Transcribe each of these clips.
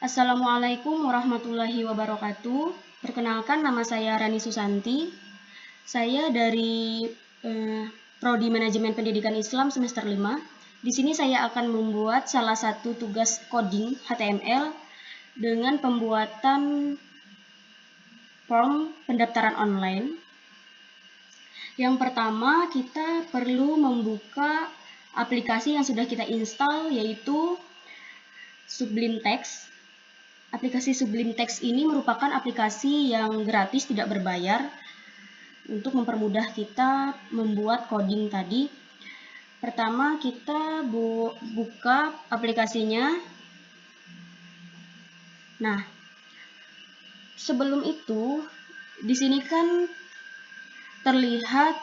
Assalamualaikum warahmatullahi wabarakatuh. Perkenalkan, nama saya Rani Susanti. Saya dari Prodi Manajemen Pendidikan Islam semester 5. Di sini saya akan membuat salah satu tugas coding HTML dengan pembuatan form pendaftaran online. Yang pertama, kita perlu membuka aplikasi yang sudah kita install, yaitu Sublime Text. Aplikasi Sublime Text ini merupakan aplikasi yang gratis, tidak berbayar, untuk mempermudah kita membuat coding tadi. Pertama, kita buka aplikasinya. Nah, sebelum itu, di sini kan terlihat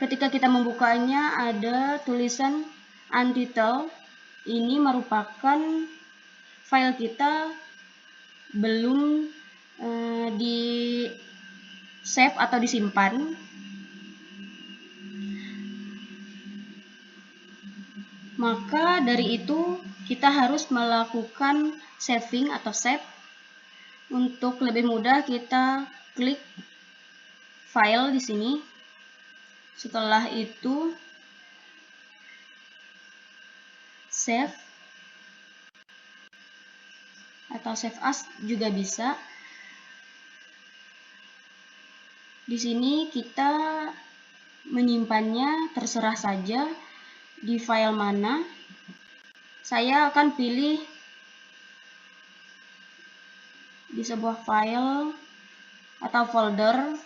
ketika kita membukanya ada tulisan untitled. Ini merupakan file kita belum di save atau disimpan. Maka dari itu kita harus melakukan saving atau save. Untuk lebih mudah kita klik file di sini. Setelah itu save atau save as juga bisa. Di sini kita menyimpannya terserah saja di file mana. Saya akan pilih di sebuah file atau folder.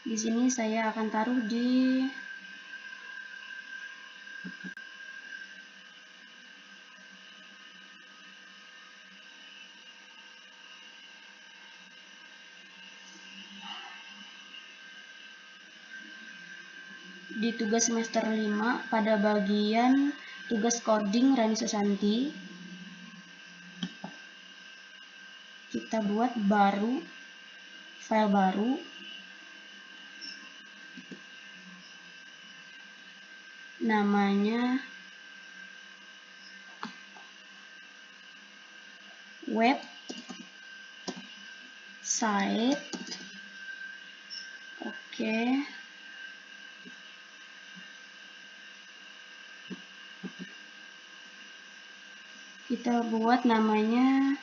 Di sini saya akan taruh di tugas semester 5 pada bagian tugas coding Rani Susanti. Kita buat file baru. Namanya website. Oke. Kita buat namanya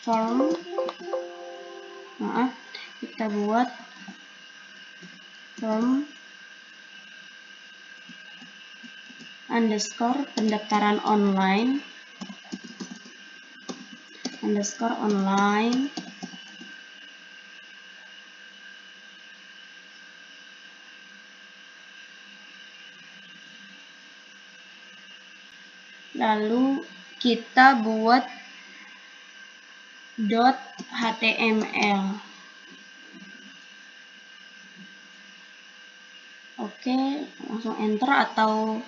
form. Kita buat form underscore pendaftaran online lalu kita buat .html. Oke, langsung enter atau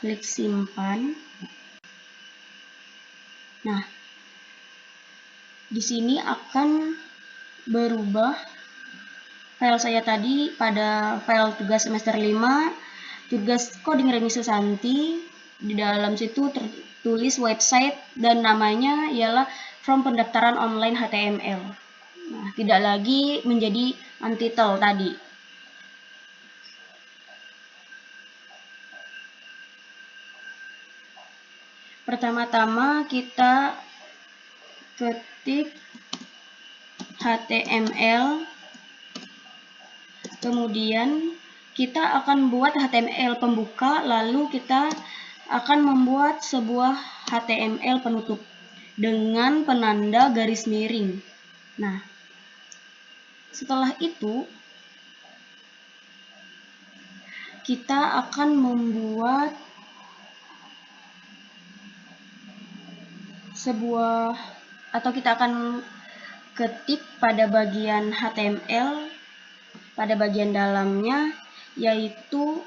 klik simpan. Nah, di sini akan berubah file saya tadi pada file tugas semester 5, tugas coding Rani Susanti. Di dalam situ tertulis website dan namanya ialah form pendaftaran online HTML. Nah, tidak lagi menjadi untitled tadi. Pertama-tama kita ketik HTML, kemudian kita akan buat HTML pembuka, lalu kita akan membuat sebuah HTML penutup dengan penanda garis miring. Nah, setelah itu kita akan membuat kita akan ketik pada bagian HTML, pada bagian dalamnya, yaitu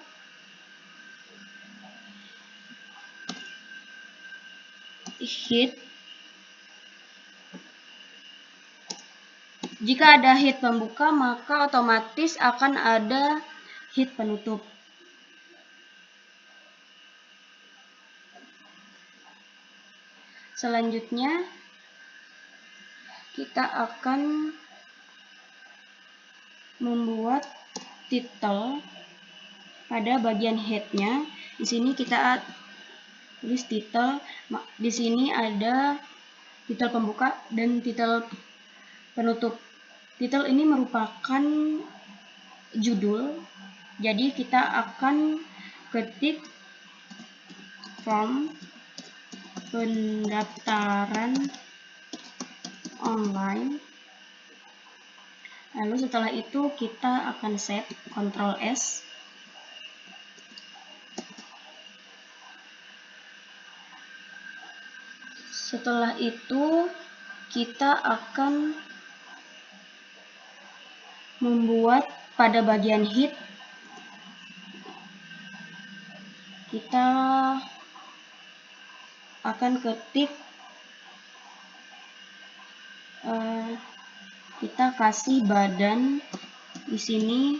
Jika ada head pembuka, maka otomatis akan ada head penutup. Selanjutnya, kita akan membuat title pada bagian headnya. Di sini kita tulis title. Di sini ada title pembuka dan title penutup. Title ini merupakan judul. Jadi kita akan ketik from pendaftaran online. Lalu setelah itu kita akan save, Ctrl S. Setelah itu kita akan membuat pada bagian head, kita akan ketik, kita kasih badan. Di sini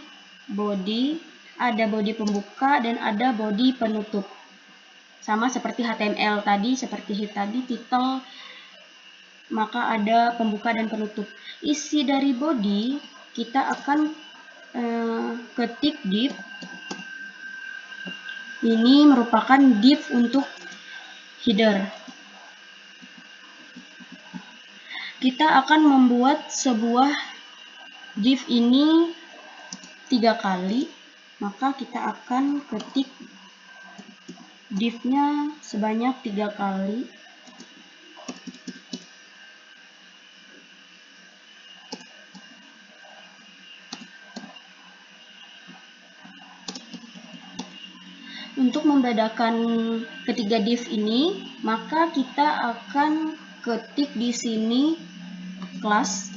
body, ada body pembuka dan ada body penutup. Sama seperti HTML tadi, seperti head tadi, title, maka ada pembuka dan penutup. Isi dari body kita akan ketik div. Ini merupakan div untuk header. Kita akan membuat sebuah div ini 3 kali, maka kita akan ketik div-nya sebanyak 3 kali. Untuk membedakan ketiga div ini, maka kita akan ketik di sini class.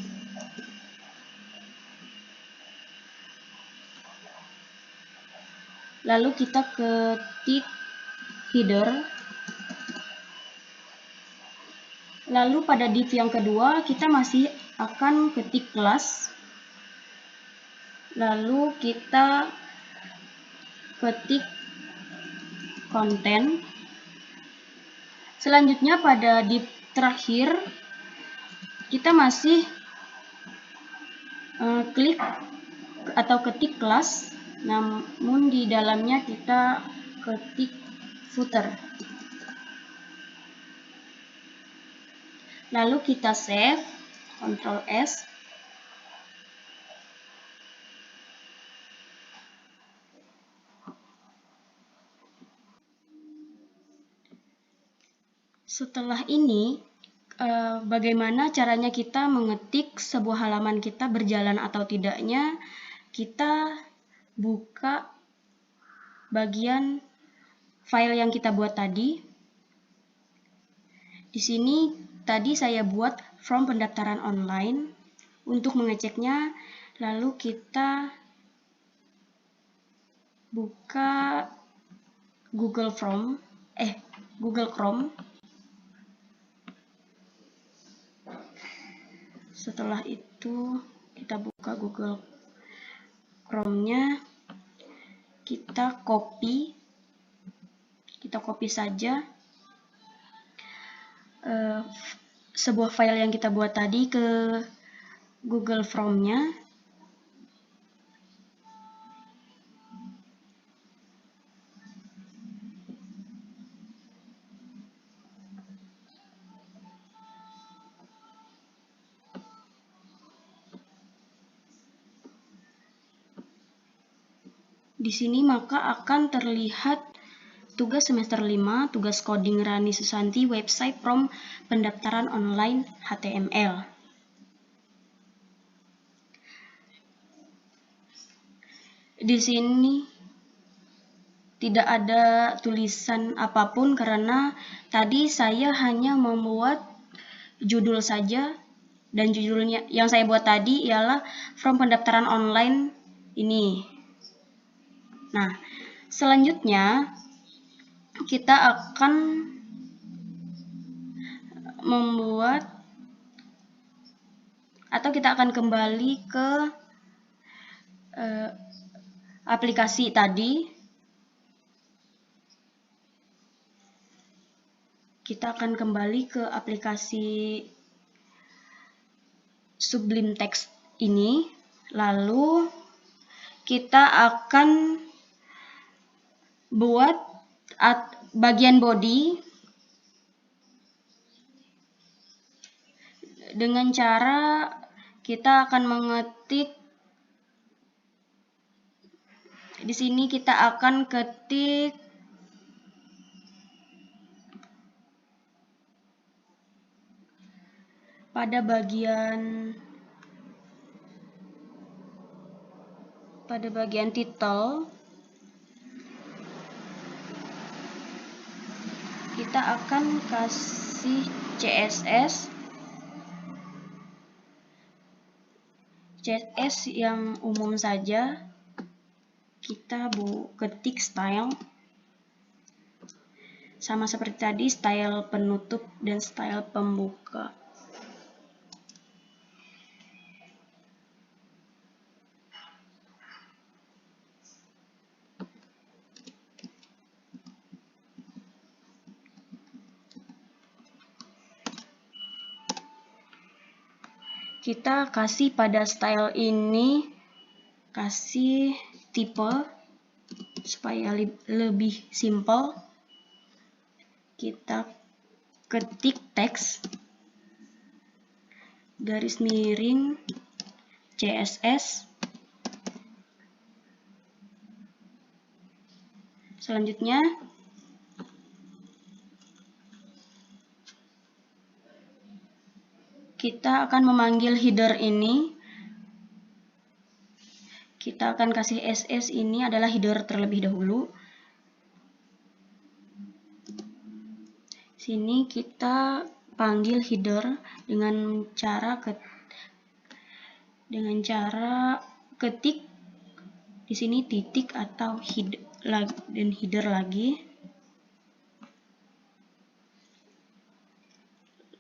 Lalu kita ketik header. Lalu pada div yang kedua kita masih akan ketik class. Lalu kita ketik konten. Selanjutnya pada div terakhir kita masih klik atau ketik kelas, namun di dalamnya kita ketik footer. Lalu kita save, Ctrl S. Setelah ini, bagaimana caranya kita mengetik sebuah halaman kita berjalan atau tidaknya? Kita buka bagian file yang kita buat tadi. Di sini tadi saya buat from pendaftaran online. Untuk mengeceknya, lalu kita buka Google Chrome. Setelah itu kita buka Google Chrome-nya, kita copy saja sebuah file yang kita buat tadi ke Google Chrome-nya. Di sini maka akan terlihat tugas semester 5, tugas coding Rani Susanti, website from pendaftaran online HTML. Di sini tidak ada tulisan apapun karena tadi saya hanya membuat judul saja, dan judulnya yang saya buat tadi ialah from pendaftaran online ini. Nah, selanjutnya kita akan membuat atau kita akan kembali ke aplikasi tadi. Kita akan kembali ke aplikasi Sublime Text ini, lalu kita akan buat bagian body dengan cara kita akan mengetik di sini. Kita akan ketik pada bagian title, kita akan kasih CSS yang umum saja. Kita ketik style, sama seperti tadi, style penutup dan style pembuka. Kita kasih pada style ini, kasih tipe supaya lebih simple. Kita ketik teks garis miring CSS. Selanjutnya kita akan memanggil header ini. Kita akan kasih SS, ini adalah header terlebih dahulu. Sini kita panggil header dengan cara ketik di sini titik atau header lagi.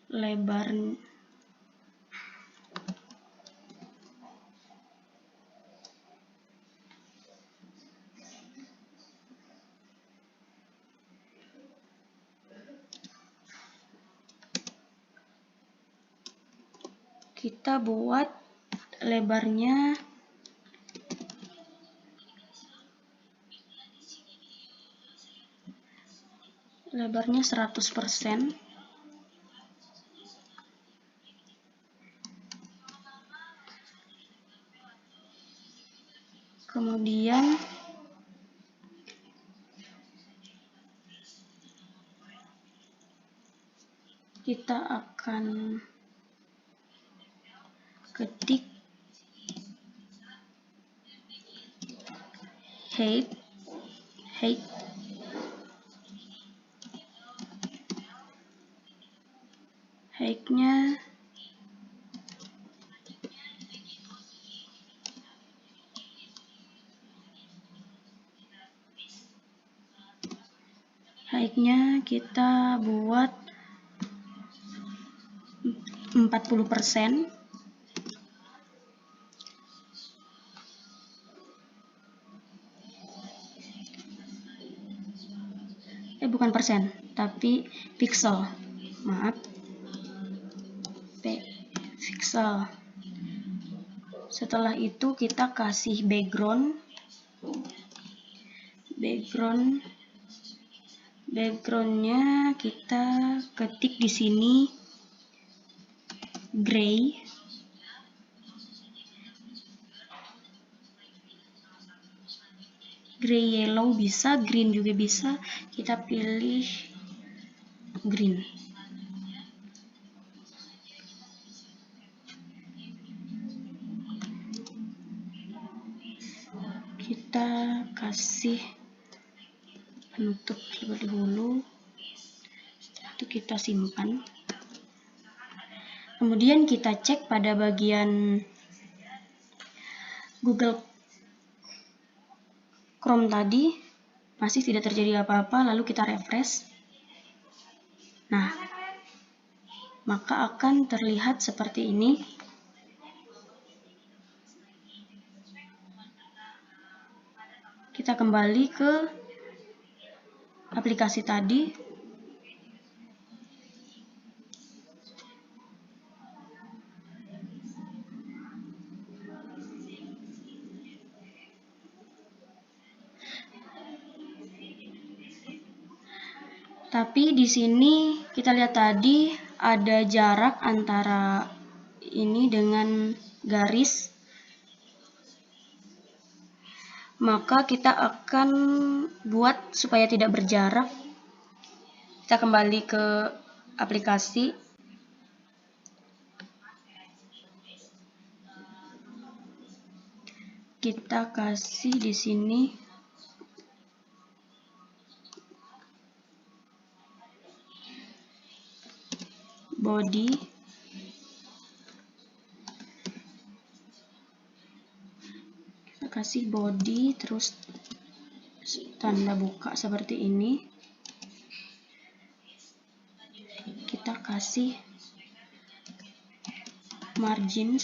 Lebar kita buat lebarnya 100%. Kemudian kita akan ketik height-nya kita buat 40%. Bukan persen, tapi pixel. Maaf. Pixel. Setelah itu kita kasih backgroundnya kita ketik di sini gray. Gray yellow bisa, green juga bisa. Kita pilih green. Kita kasih penutup terlebih dahulu. Setelah itu kita simpan. Kemudian kita cek pada bagian Google Chrome tadi, masih tidak terjadi apa-apa, lalu kita refresh. Nah, maka akan terlihat seperti ini. Kita kembali ke aplikasi tadi. Tapi di sini kita lihat tadi ada jarak antara ini dengan garis. Maka kita akan buat supaya tidak berjarak. Kita kembali ke aplikasi. Kita kasih di sini body, kita kasih body, terus tanda buka seperti ini. Kita kasih margin,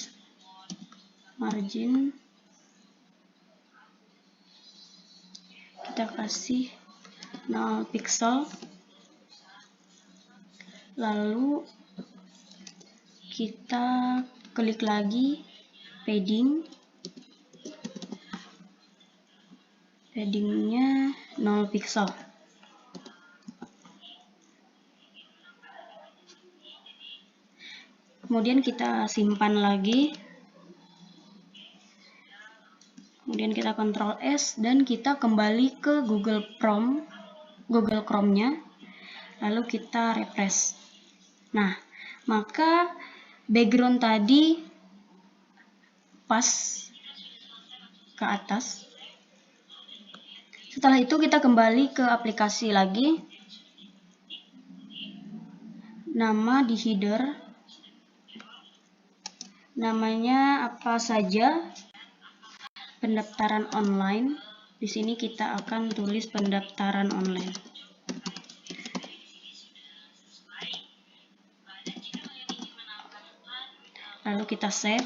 kita kasih 0 pixel, lalu kita klik lagi paddingnya 0 pixel. Kemudian kita simpan lagi. Kemudian kita Ctrl S dan kita kembali ke Google Chrome-nya. Lalu kita refresh. Nah, maka background tadi pas ke atas. Setelah itu kita kembali ke aplikasi lagi. Nama di header. Namanya apa saja? Pendaftaran online. Di sini kita akan tulis pendaftaran online. Lalu kita save.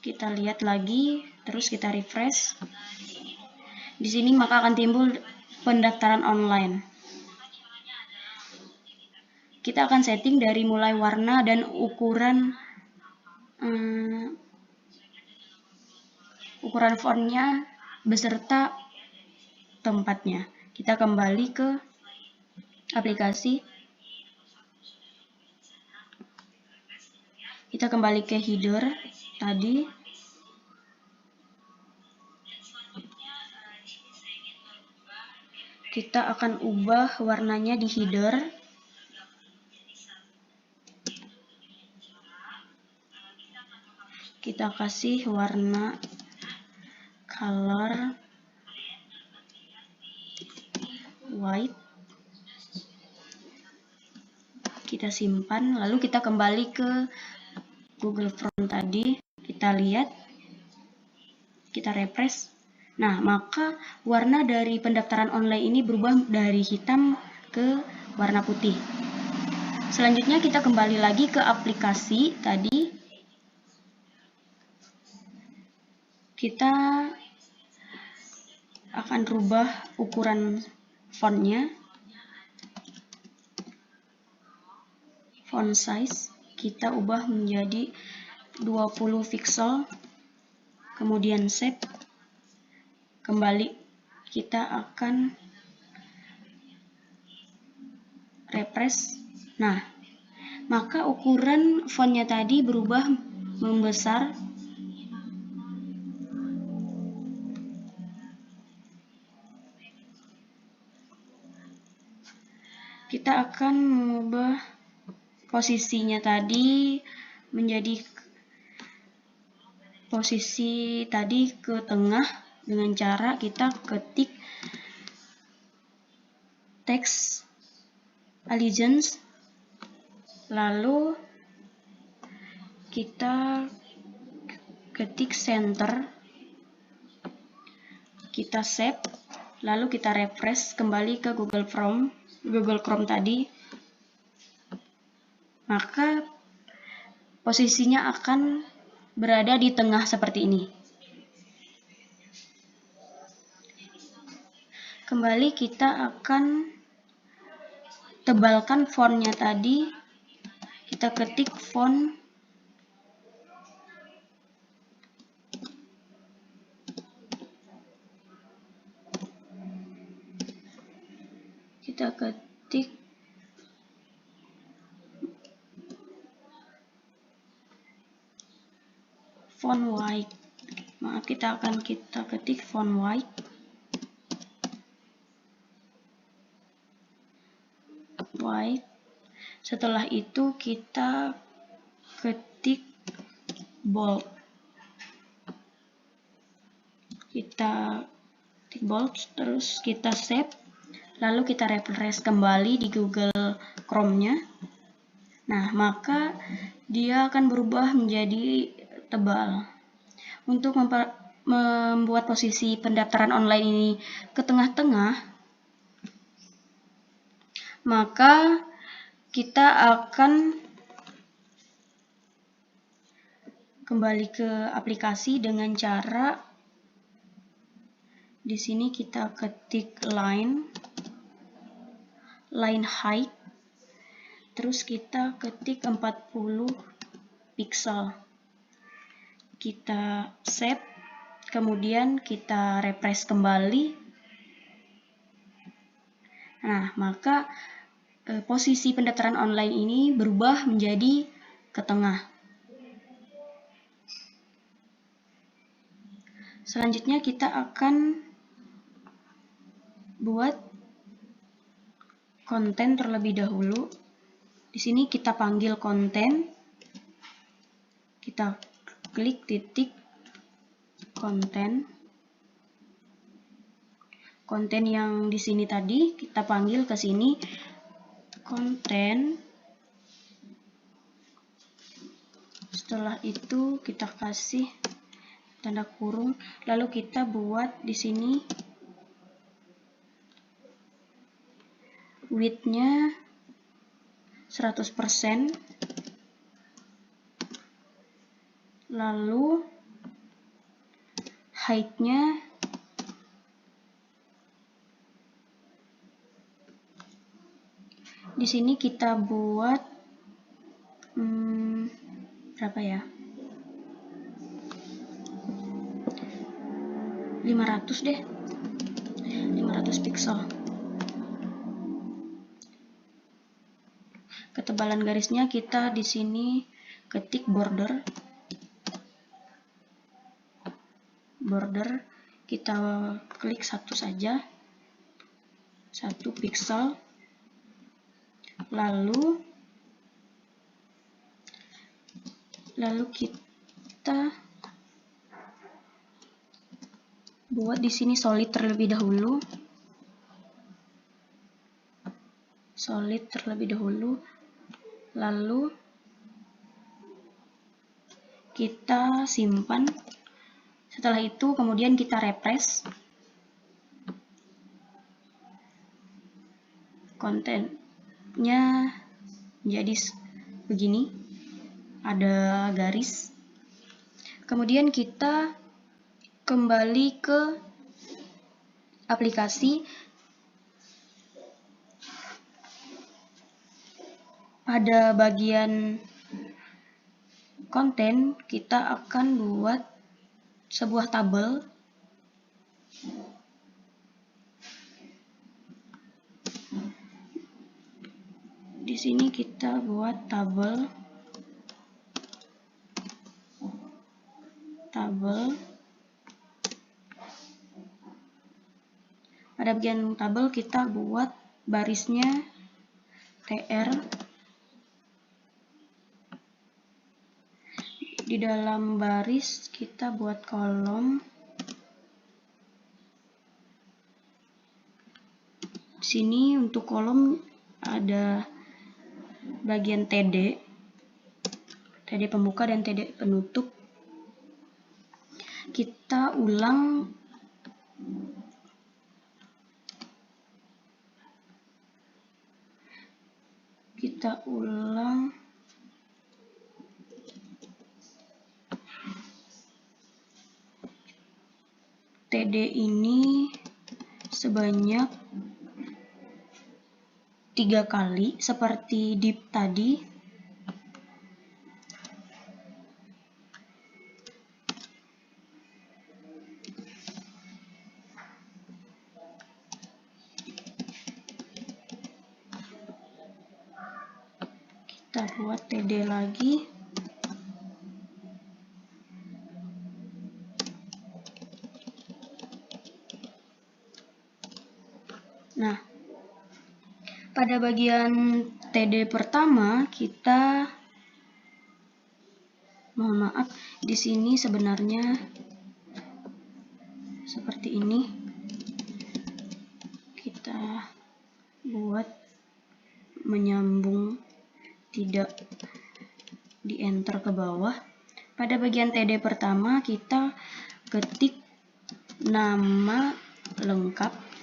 Kita lihat lagi, terus kita refresh. Di sini maka akan timbul pendaftaran online. Kita akan setting dari mulai warna dan ukuran fontnya beserta tempatnya. Kita kembali ke aplikasi. Kita kembali ke header tadi. Kita akan ubah warnanya di header. Kita kasih warna color white. Kita simpan, lalu kita kembali ke Google Chrome tadi. Kita lihat, kita refresh. Nah, maka warna dari pendaftaran online ini berubah dari hitam ke warna putih. Selanjutnya kita kembali lagi ke aplikasi tadi. Kita akan rubah ukuran fontnya. Font size kita ubah menjadi 20 pixel. Kemudian save. Kembali kita akan refresh. Nah, maka ukuran fontnya tadi berubah membesar. Kita akan mengubah posisinya tadi menjadi posisi tadi ke tengah dengan cara kita ketik teks allegiance, lalu kita ketik center, kita save, lalu kita refresh kembali ke Google Chrome tadi, maka posisinya akan berada di tengah seperti ini. Kembali kita akan tebalkan fontnya tadi. Kita ketik font font white. Maaf, kita ketik font white. Setelah itu kita ketik bold. Terus kita save. Lalu kita refresh kembali di Google Chrome-nya. Nah, maka dia akan berubah menjadi tebal. Untuk membuat posisi pendaftaran online ini ke tengah-tengah, maka kita akan kembali ke aplikasi dengan cara di sini kita ketik line height, terus kita ketik 40 pixel. Kita save, kemudian kita refresh kembali. Nah, maka posisi pendaftaran online ini berubah menjadi ke tengah. Selanjutnya kita akan buat konten terlebih dahulu. Di sini kita panggil konten. Kita klik titik konten. Konten yang di sini tadi kita panggil ke sini konten. Setelah itu kita kasih tanda kurung, lalu kita buat di sini width-nya 100%. Lalu height-nya di sini kita buat berapa ya? 500 deh. 500 pixel. Ketebalan garisnya kita di sini ketik border. Kita klik satu saja, 1 pixel. Lalu kita buat di sini solid terlebih dahulu. Lalu kita simpan. Setelah itu kemudian kita refresh. Kontennya jadi begini, ada garis. Kemudian kita kembali ke aplikasi. Pada bagian konten kita akan buat sebuah tabel. Di sini kita buat tabel. Pada bagian tabel kita buat barisnya TR. Di dalam baris kita buat kolom. Di sini untuk kolom ada bagian TD pembuka dan TD penutup. Kita ulang TD ini sebanyak 3 kali seperti div tadi. Kita buat TD lagi. Nah, pada bagian TD pertama kita, mohon maaf, di sini sebenarnya seperti ini. Kita buat menyambung, tidak di enter ke bawah. Pada bagian TD pertama kita ketik nama lengkap.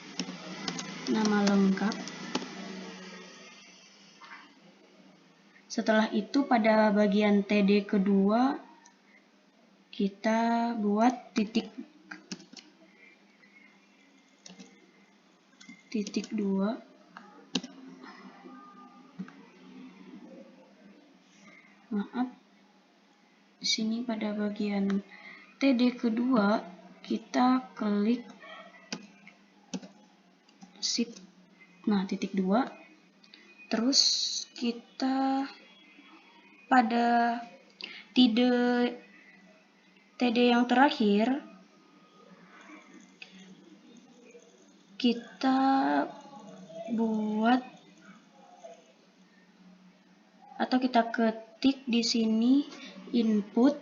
Setelah itu pada bagian TD kedua kita buat titik 2. Maaf, di sini pada bagian TD kedua kita klik shift, nah titik 2. Terus kita pada TD yang terakhir kita buat atau kita ketik di sini input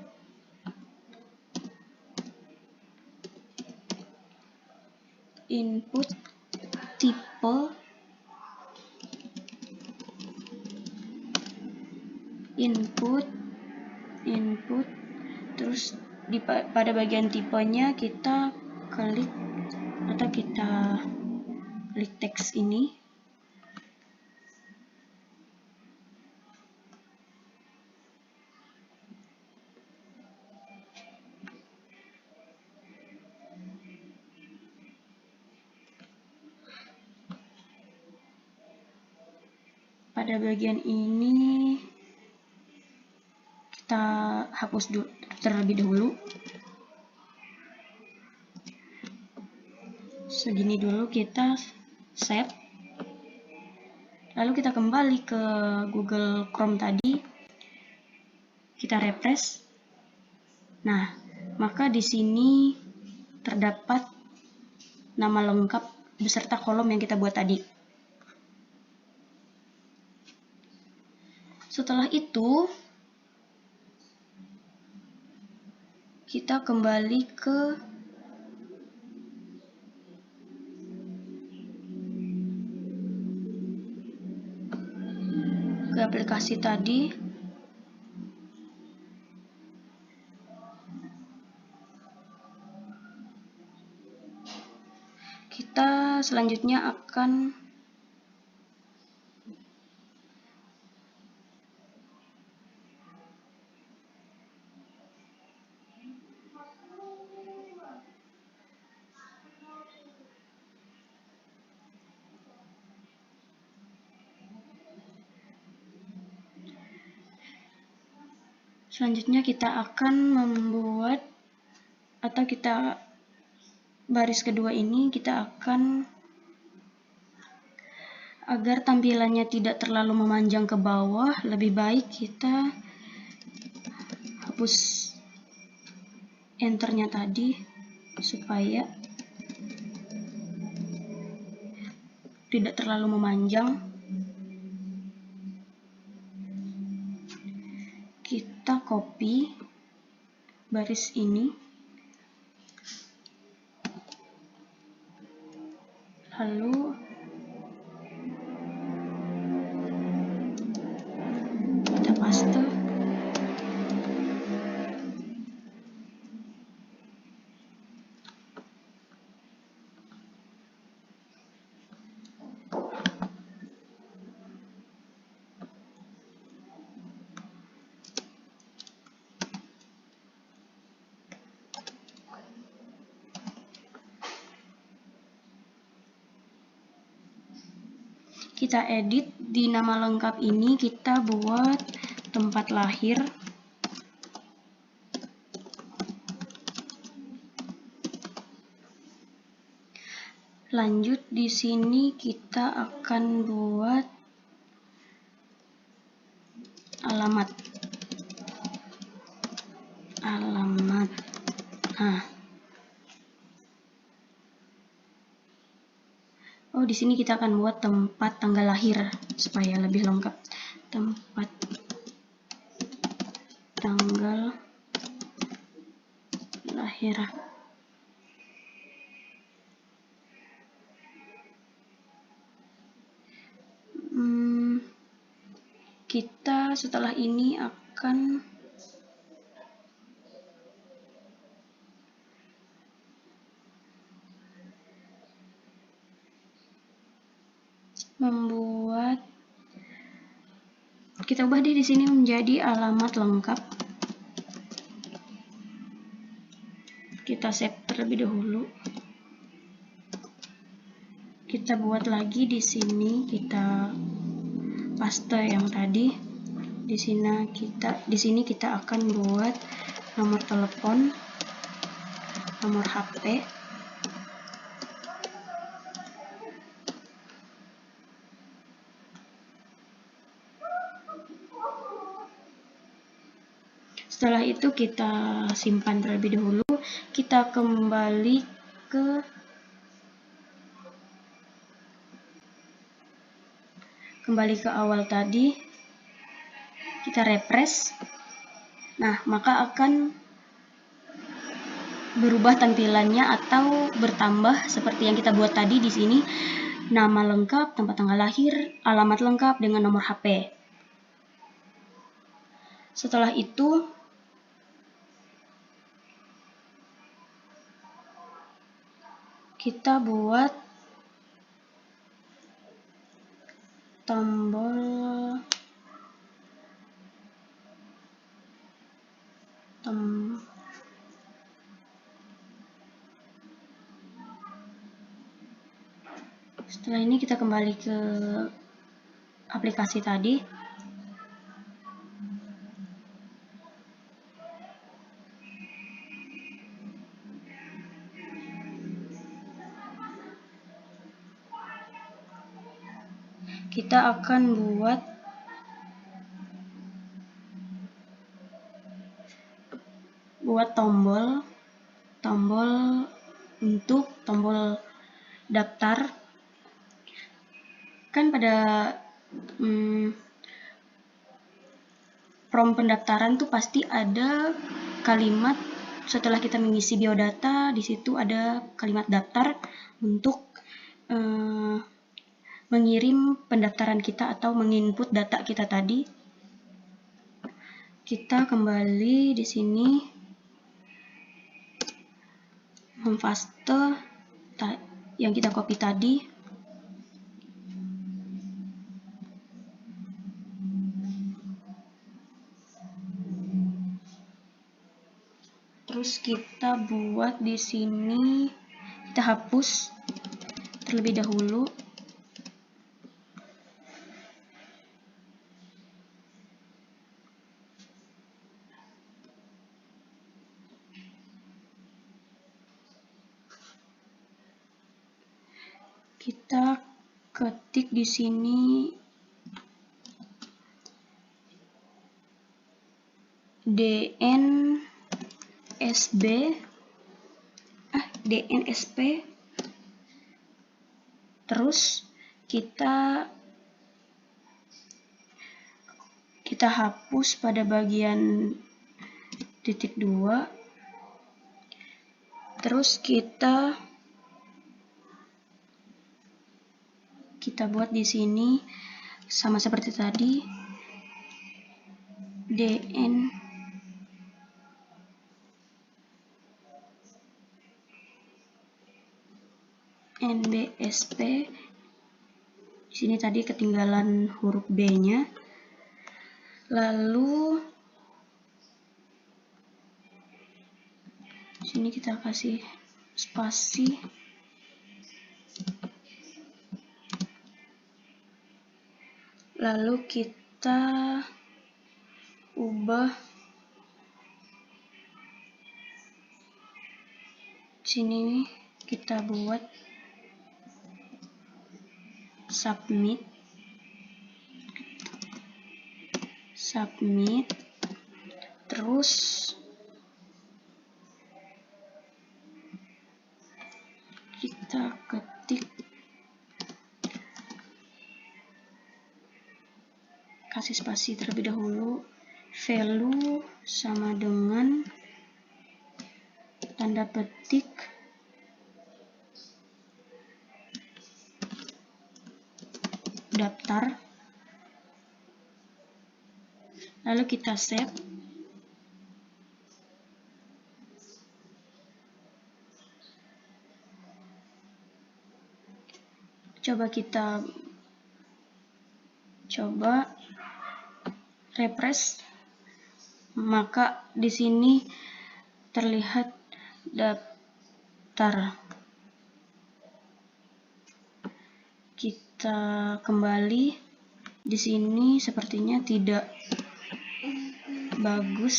tipe input, terus pada bagian tipenya kita klik atau kita klik teks ini. Pada bagian ini kita hapus terlebih dahulu. Segini dulu kita save. Lalu kita kembali ke Google Chrome tadi. Kita refresh. Nah, maka di sini terdapat nama lengkap beserta kolom yang kita buat tadi. Setelah itu kita kembali ke aplikasi tadi. Kita selanjutnya akan membuat atau kita baris kedua ini kita akan, agar tampilannya tidak terlalu memanjang ke bawah, lebih baik kita hapus enternya tadi supaya tidak terlalu memanjang. Kita copy baris ini, lalu kita paste. kita edit di nama lengkap ini, kita buat tempat lahir. Lanjut di sini kita akan buat alamat. Nah, di sini kita akan buat tempat tanggal lahir supaya lebih lengkap. Tempat tanggal lahir. Kita setelah ini akan membuat, kita ubah di sini menjadi alamat lengkap. Kita save terlebih dahulu. Kita buat lagi di sini, kita paste yang tadi. Di sini kita akan buat nomor telepon, nomor HP, setelah itu kita simpan terlebih dahulu. Kita kembali ke awal tadi, kita refresh. Nah, maka akan berubah tampilannya atau bertambah seperti yang kita buat tadi di sini. Nama lengkap, tempat tanggal lahir, alamat lengkap dengan nomor HP. Setelah itu kita buat tombol setelah ini kita kembali ke aplikasi tadi. Kita akan buat tombol untuk tombol daftar. Kan pada prompt pendaftaran tuh pasti ada kalimat setelah kita mengisi biodata, di situ ada kalimat daftar untuk mengirim pendaftaran kita atau menginput data kita tadi. Kita kembali di sini mempaste yang kita copy tadi. Terus kita buat di sini, kita hapus terlebih dahulu. Kita ketik di sini DNSP, terus kita hapus pada bagian titik 2, terus kita buat di sini sama seperti tadi, NBSP. Di sini tadi ketinggalan huruf B-nya. Lalu di sini kita kasih spasi. Lalu kita ubah sini, kita buat submit, terus kita ketik, kasih spasi terlebih dahulu, value sama dengan tanda petik daftar, lalu kita save. Kita coba refresh, maka di sini terlihat daftar. Kita kembali, di sini sepertinya tidak bagus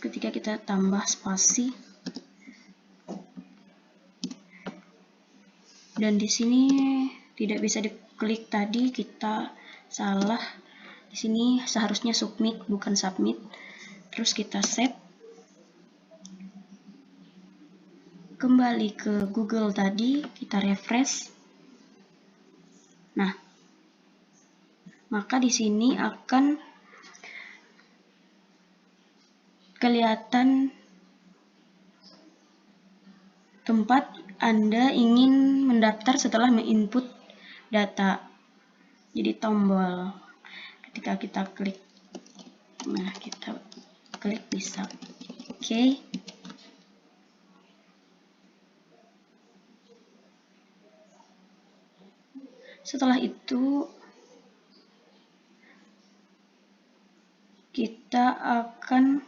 ketika kita tambah spasi. Dan di sini tidak bisa diklik, tadi kita salah. Di sini seharusnya submit bukan submit. Terus kita save. Kembali ke Google tadi, kita refresh. Nah, maka di sini akan kelihatan tempat Anda ingin mendaftar setelah menginput data. Jadi tombol. Ketika kita klik, nah kita klik bisa. Oke. Setelah itu kita akan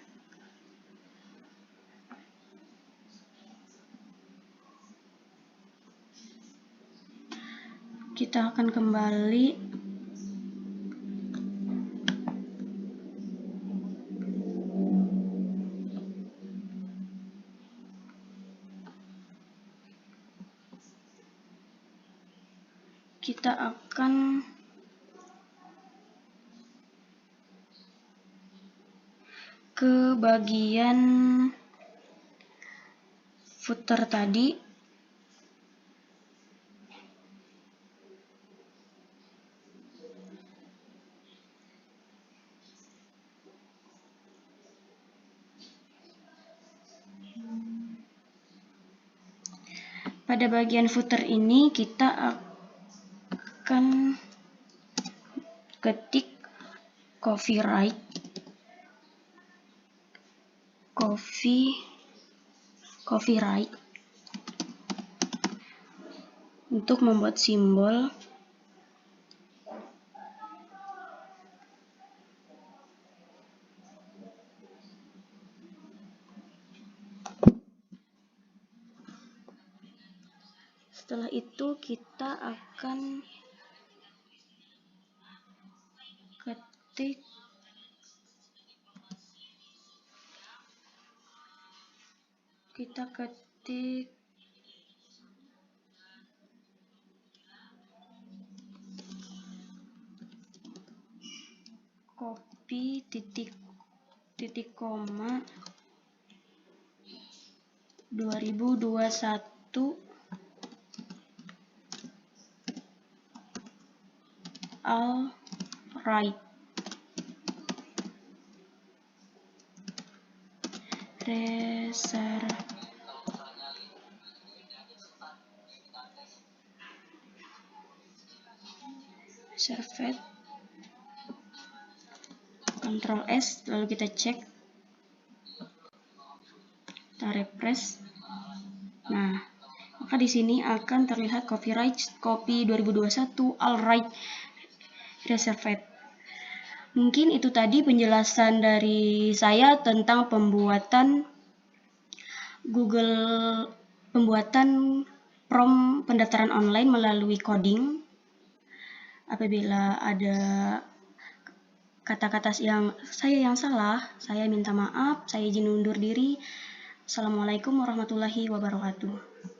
kembali ke bagian footer tadi. Pada bagian footer ini kita akan ketik copyright untuk membuat simbol. Setelah itu kita akan ketik copy titik koma 2021 all right reserved Ctrl S, lalu kita cek, kita refresh. Nah, maka di sini akan terlihat copyright copy 2021 all right reserved. Mungkin itu tadi penjelasan dari saya tentang pembuatan prompt pendaftaran online melalui coding. Apabila ada kata-kata yang salah, saya minta maaf, saya izin undur diri. Assalamualaikum warahmatullahi wabarakatuh.